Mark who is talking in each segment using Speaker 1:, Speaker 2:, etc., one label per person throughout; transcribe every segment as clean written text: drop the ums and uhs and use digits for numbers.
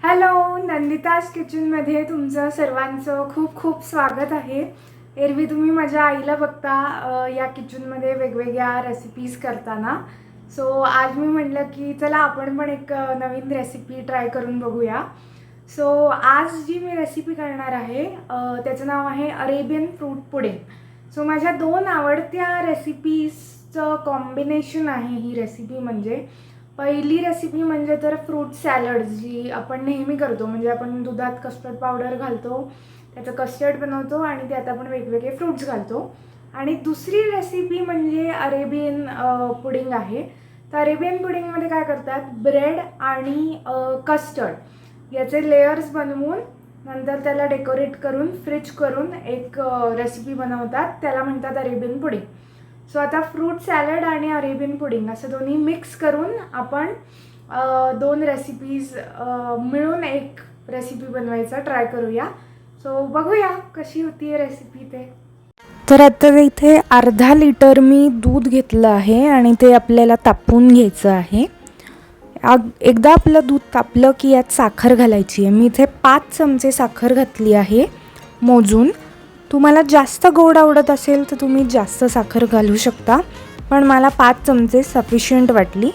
Speaker 1: Hello, नंदिताज किचनमध्ये तुमचं सर्वांचं खूप खूप स्वागत आहे. एरवी तुम्ही माझ्या आईला बघता या किचनमध्ये वेगवेगळ्या रेसिपीज करताना. सो आज मी म्हटलं की चला आपण पण एक नवीन रेसिपी ट्राय करून बघूया. सो आज जी मी रेसिपी करणार आहे त्याचं नाव आहे अरेबियन फ्रूट पुडिंग. सो माझ्या दोन आवडत्या रेसिपीजचं कॉम्बिनेशन आहे ही रेसिपी. म्हणजे पहिली रेसिपी म्हणजे तर फ्रूट सॅलड जी आपण नेहमी करतो. म्हणजे आपण दुधात कस्टर्ड पावडर घालतो, त्याचं कस्टर्ड बनवतो आणि त्यात आपण वेगवेगळे फ्रूट्स घालतो. आणि दुसरी रेसिपी म्हणजे अरेबियन पुडिंग आहे. तर अरेबियन पुडिंगमध्ये काय करतात, ब्रेड आणि कस्टर्ड याचे लेयर्स बनवून नंतर त्याला डेकोरेट करून फ्रिज करून एक रेसिपी बनवतात, त्याला म्हणतात अरेबियन पुडिंग. सो आता फ्रूट सॅलड आणि अरेबियन पुडिंग असं दोन्ही मिक्स करून आपण दोन रेसिपीज मिळून एक रेसिपी बनवायचा ट्राय करूया. सो बघूया कशी होती रेसिपी ते.
Speaker 2: तर आता इथे अर्धा लिटर मी दूध घेतलं आहे आणि ते आपल्याला तापवून घ्यायचं आहे. एकदा आपलं दूध तापलं की यात साखर घालायची आहे. मी इथे 5 चमचे साखर घातली आहे मोजून. तुम्हाला जास्त गोड आवडत असेल तर तुम्ही जास्त साखर घालू शकता, पण मला 5 चमचे सफिशियंट वाटली.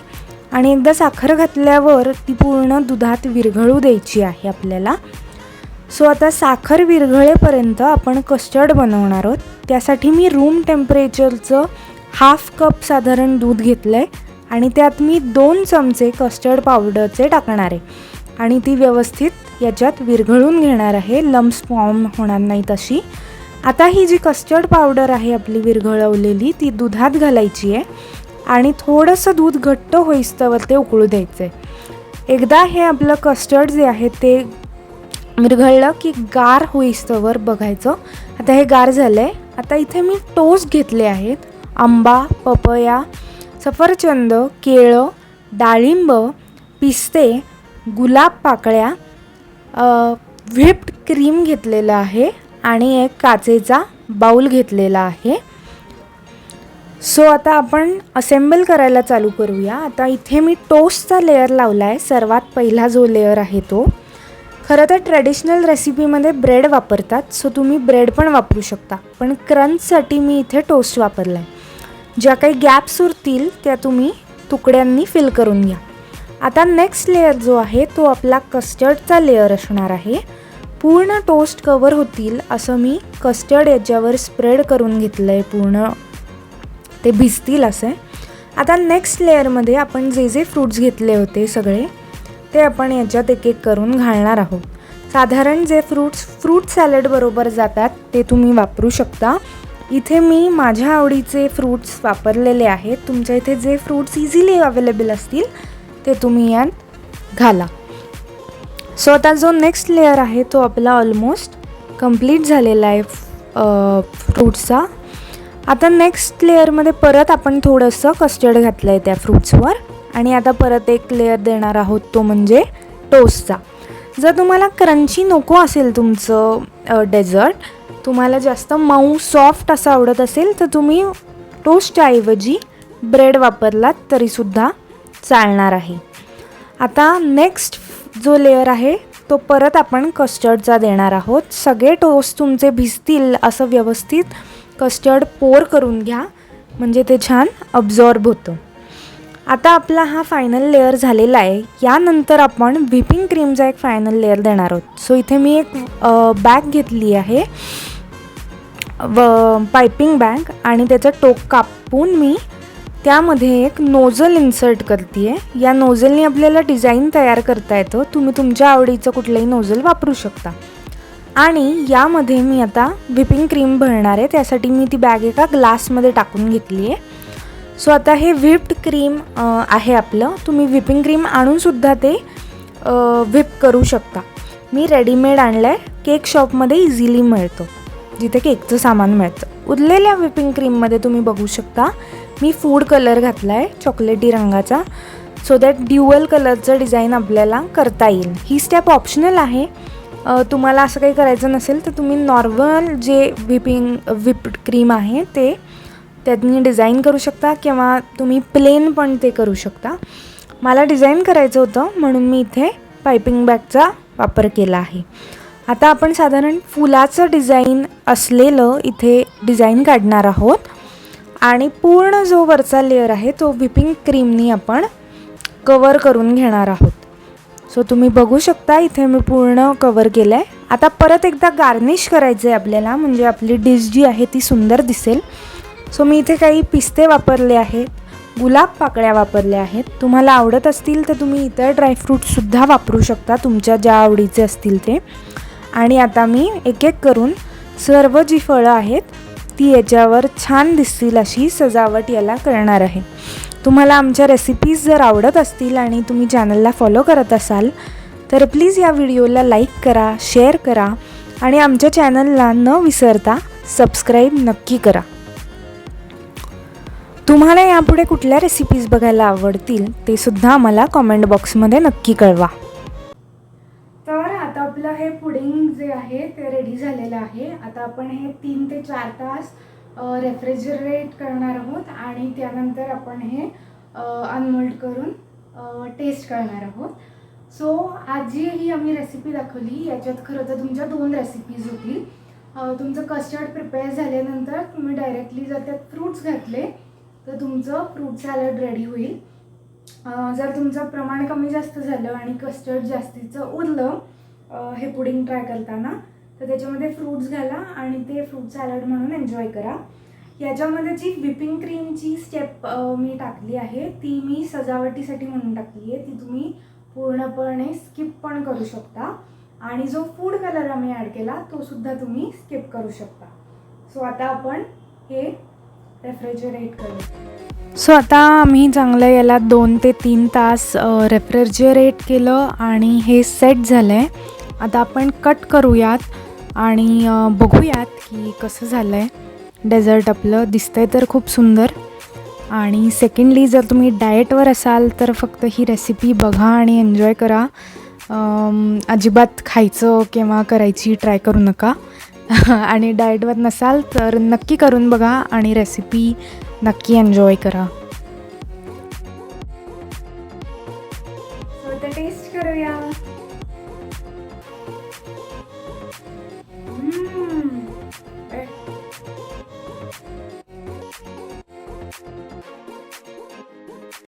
Speaker 2: आणि एकदा साखर घातल्यावर ती पूर्ण दुधात विरघळू द्यायची आहे आपल्याला. सो आता साखर विरघळेपर्यंत आपण कस्टर्ड बनवणार आहोत. त्यासाठी मी रूम टेम्परेचरचं 1/2 कप साधारण दूध घेतलं आहे आणि त्यात मी 2 चमचे कस्टर्ड पावडरचे टाकणार आहे आणि ती व्यवस्थित याच्यात विरघळून घेणार आहे, लम्प्स फॉर्म होणार नाही तशी. आता ही जी कस्टर्ड पावडर आहे आपली विरघळवलेली ती दुधात घालायची आहे आणि थोडंसं दूध घट्ट होईस्तवर ते उकळू द्यायचं आहे. एकदा हे आपलं कस्टर्ड जे आहे ते विरघळलं की गार होईस्तवर बघायचं. आता हे गार झालं आहे. आता इथे मी टोस्ट घेतले आहेत. आंबा, पपया, सफरचंद, केळं, डाळिंब, पिस्ते, गुलाब पाकळ्या, व्हिप्ड क्रीम घेतलेलं आहे आणि एक काचेचा बाउल घेतलेला आहे. सो आता आपण असेंबल करायला चालू करूया. आता इथे मी टोस्टचा लेअर लावला आहे, सर्वात पहिला जो लेअर आहे तो. खरं तर ट्रेडिशनल रेसिपीमध्ये ब्रेड वापरतात, सो तुम्ही ब्रेड पण वापरू शकता, पण क्रंचसाठी मी इथे टोस्ट वापरला आहे. ज्या काही गॅप्स उरतील त्या तुम्ही तुकड्यांनी फिल करून घ्या. आता नेक्स्ट लेअर जो आहे तो आपला कस्टर्डचा लेअर असणार आहे. पूर्ण टोस्ट कवर होतील असं मी कस्टर्ड याच्यावर स्प्रेड करून घेतलं आहे, पूर्ण ते भिजतील असे. आता नेक्स्ट लेअरमध्ये आपण जे जे फ्रूट्स घेतले होते सगळे ते आपण याच्यात एक एक करून घालणार आहोत. साधारण जे फ्रूट सॅलड बरोबर जातात ते तुम्ही वापरू शकता. इथे मी माझ्या आवडीचे फ्रूट्स वापरलेले आहेत. तुमच्या इथे जे फ्रूट्स इझिली अवेलेबल असतील ते तुम्ही यात घाला. सो आता जो नेक्स्ट लेअर आहे तो आपला ऑलमोस्ट कंप्लीट झालेला आहे फ्रूट्सचा. आता नेक्स्ट लेअरमध्ये परत आपण थोडंसं कस्टर्ड घातलं आहे त्या फ्रूट्सवर आणि आता परत एक लेअर देणार आहोत, तो म्हणजे टोस्टचा. जर तुम्हाला क्रंची नको असेल तुमचं डेझर्ट, तुम्हाला जास्त मऊ सॉफ्ट असं आवडत असेल तर तुम्ही टोस्टच्या ऐवजी ब्रेड वापरलात तरीसुद्धा चालणार आहे. आता नेक्स्ट जो लेअर आहे तो परत आपण कस्टर्डचा देणार आहोत. सगळे टोस्ट तुमचे भिजतील असं व्यवस्थित कस्टर्ड पोर करून घ्या, म्हणजे ते छान अब्झॉर्ब होतं. आता आपला हा फायनल लेअर झालेला आहे. यानंतर आपण व्हिपिंग क्रीमचा एक फायनल लेअर देणार आहोत. सो इथे मी एक बॅग घेतली आहे, पायपिंग बॅग, आणि त्याचं टोक कापून मी त्यामध्ये एक नोझल इन्सर्ट करते आहे. या नोझलनी आपल्याला डिझाईन तयार करता येतं. तुम्ही तुमच्या आवडीचं कुठलंही नोझल वापरू शकता. आणि यामध्ये मी आता व्हिपिंग क्रीम भरणार आहे. त्यासाठी मी ती बॅग एका ग्लासमध्ये टाकून घेतली आहे. सो आता हे व्हिप्ड क्रीम आहे आपलं. तुम्ही व्हिपिंग क्रीम आणूनसुद्धा ते व्हिप करू शकता. मी रेडीमेड आणलं आहे, केक शॉपमध्ये इझिली मिळतं, जिथे केकचं सामान मिळतं. उरलेल्या व्हिपिंग क्रीममध्ये तुम्ही बघू शकता मी फूड कलर घातला आहे, चॉकलेटी रंगाचा, सो दॅट ड्युअल कलरचं डिझाईन आपल्याला करता येईल. ही स्टेप ऑप्शनल आहे. तुम्हाला असं काही करायचं नसेल तर तुम्ही नॉर्मल जे व्हिप्ड क्रीम आहे ते त्यातनी डिझाईन करू शकता किंवा तुम्ही प्लेन पण ते करू शकता. मला डिझाईन करायचं होतं म्हणून मी इथे पायपिंग बॅगचा वापर केला आहे. आता आपण साधारण फुलाचं डिझाईन असलेलं इथे डिझाईन काढणार आहोत आणि पूर्ण जो वरचा लेअर आहे तो व्हिपिंग क्रीमनी आपण कवर करून घेणार आहोत. सो तुम्ही बघू शकता इथे मी पूर्ण कवर केलं आहे. आता परत एकदा गार्निश करायचं आहे आपल्याला, म्हणजे आपली डिश जी आहे ती सुंदर दिसेल. सो मी इथे काही पिस्ते वापरले आहेत, गुलाब पाकळ्या वापरल्या आहेत. तुम्हाला आवडत असतील तर तुम्ही इतर ड्रायफ्रूटसुद्धा वापरू शकता, तुमच्या ज्या आवडीचे असतील ते. आणि आता मी एक एक करून सर्व जी फळं आहेत ती याच्यावर छान दिसतील अशी सजावट याला करणार आहे. तुम्हाला आमच्या रेसिपीज जर आवडत असतील आणि तुम्ही चॅनलला फॉलो करत असाल तर प्लीज या व्हिडिओला लाईक करा, शेअर करा आणि आमच्या चॅनलला न विसरता सबस्क्राईब नक्की करा. तुम्हाला यापुढे कुठल्या रेसिपीज बघायला आवडतील ते सुद्धा आम्हाला कॉमेंट बॉक्समध्ये नक्की कळवा.
Speaker 1: तर आता आपलं हे पुडिंग जे आहे ते रेडी झालेलं आहे. आता आपण हे 3 ते 4 तास रेफ्रिजरेट करणार आहोत आणि त्यानंतर आपण हे अनमोल्ड करून टेस्ट करणार आहोत. सो आज जी ही आम्ही रेसिपी दाखवली याच्यात खरं तर तुमच्या 2 रेसिपीज होतील. तुमचं कस्टर्ड प्रिपेअर झाल्यानंतर तुम्ही डायरेक्टली जर त्यात फ्रूट्स घातले तर तुमचं फ्रूट सॅलड रेडी होईल. जर तुमचं प्रमाण कमी जास्त झालं आणि कस्टर्ड जास्तीचं उरलं हे पुडिंग ट्राय करताना तर त्याच्यामध्ये फ्रूट्स घाला आणि ते फ्रूट सॅलड म्हणून एन्जॉय करा. याच्यामध्ये जी व्हिपिंग क्रीमची स्टेप मी टाकली आहे ती मी सजावटीसाठी म्हणून टाकली आहे. ती तुम्ही पूर्णपणे स्किप पण करू शकता आणि जो फूड कलर आम्ही ॲड केला तो सुद्धा तुम्ही स्किप करू शकता. सो आता आपण हे रेफ्रिजरेट करू.
Speaker 2: सो आता आम्ही चांगलं याला 2 ते 3 तास रेफ्रिजरेट केलं आणि हे सेट झालं आहे. आता आपण कट करूयात आणि बघूयात की कसं झालं आहे. डेझर्ट आपलं दिसतंय तर खूप सुंदर. आणि सेकंडली जर तुम्ही डाएटवर असाल तर फक्त ही रेसिपी बघा आणि एन्जॉय करा. अजिबात खायचं किंवा करायची ट्राय करू नका. आणि डाएटवर नसाल तर नक्की करून बघा आणि रेसिपी नक्की एन्जॉय करा.